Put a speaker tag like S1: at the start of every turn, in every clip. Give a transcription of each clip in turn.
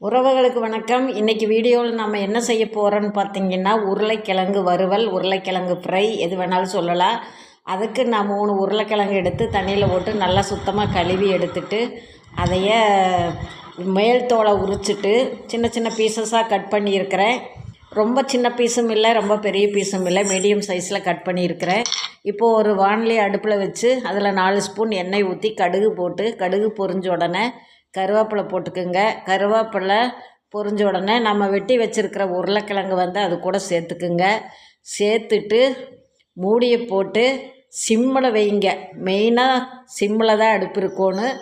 S1: உறவுகளுக்கு வணக்கம். இன்றைக்கி வீடியோவில் நம்ம என்ன செய்ய போகிறோன்னு பார்த்தீங்கன்னா, உருளைக்கிழங்கு வறுவல், உருளைக்கிழங்கு ஃப்ரை எது வேணாலும் சொல்லலாம். அதுக்கு நான் 3 உருளைக்கிழங்கு எடுத்து தண்ணியில் போட்டு நல்லா சுத்தமாக கழுவி எடுத்துட்டு, அதைய மேல் தோலை உரிச்சிட்டு சின்ன சின்ன பீசஸாக கட் பண்ணியிருக்கிறேன். ரொம்ப சின்ன பீஸும் இல்லை, ரொம்ப பெரிய பீஸும் இல்லை, மீடியம் சைஸில் கட் பண்ணியிருக்கிறேன். இப்போது ஒரு வாணலி அடுப்பில் வச்சு அதில் 4 ஸ்பூன் எண்ணெய் ஊற்றி கடுகு போட்டு, கடுகு பொரிஞ்ச உடனே கருவேப்பிலை போட்டுக்குங்க. கருவேப்பிலை பொரிஞ்ச உடனே நம்ம வெட்டி வச்சுருக்கிற உருளைக்கிழங்கு அது கூட சேர்த்துக்குங்க. சேர்த்துட்டு மூடியை போட்டு சிம்மில் வைங்க. மெயினாக சிம்மில் தான் அடுப்பு இருக்கணும்.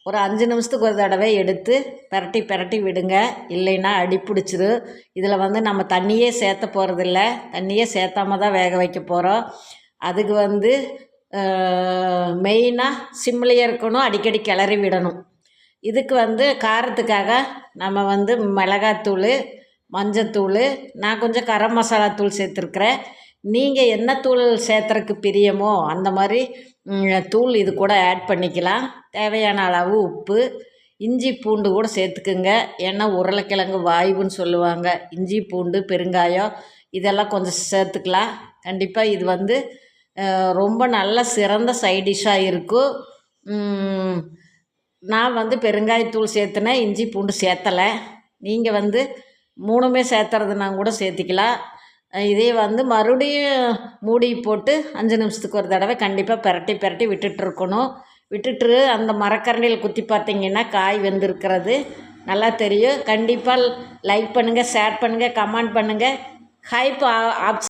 S1: ஒரு 5 நிமிஷத்துக்கு ஒரு தடவை எடுத்து பிரட்டி பிரட்டி விடுங்க, இல்லைன்னா அடி பிடிச்சிரும். இதில் நம்ம தண்ணியே சேர்த்த போகிறதில்ல, தண்ணியே சேர்த்தாம தான் வேக வைக்க போகிறோம். அதுக்கு மெயினாக சிம்மிலேயே இருக்கணும், அடிக்கடி கிளறி விடணும். இதுக்கு காரத்துக்காக நம்ம மிளகாத்தூள், மஞ்சத்தூள், நான் கொஞ்சம் கரம் மசாலா தூள் சேர்த்துருக்குறேன். நீங்கள் என்ன தூள் சேர்த்துறதுக்கு பிரியமோ அந்த மாதிரி தூள் இது கூட ஆட் பண்ணிக்கலாம். தேவையான அளவு உப்பு, இஞ்சி பூண்டு கூட சேர்த்துக்குங்க. ஏன்னா உருளைக்கிழங்கு வாய்வுன்னு சொல்லுவாங்க. இஞ்சி பூண்டு, பெருங்காயம் இதெல்லாம் கொஞ்சம் சேர்த்துக்கலாம். கண்டிப்பாக இது ரொம்ப நல்ல சிறந்த சைட் டிஷ்ஷாக இருக்கும். நான் பெருங்காயத்தூள் சேர்த்துனேன், இஞ்சி பூண்டு சேர்த்தலை. நீங்கள் 3மே சேர்த்துறதுனா கூட சேர்த்திக்கலாம். இதே மறுபடியும் மூடி போட்டு 5 நிமிஷத்துக்கு ஒரு தடவை கண்டிப்பாக பிரட்டி பிரட்டி விட்டுட்டுருக்கணும். விட்டுட்டு அந்த மரக்கரண்டியில் குத்தி பார்த்திங்கன்னா காய் வெந்திருக்கிறது நல்லா தெரியும். கண்டிப்பாக லைக் பண்ணுங்கள், ஷேர் பண்ணுங்கள், கமெண்ட் பண்ணுங்கள். Hype option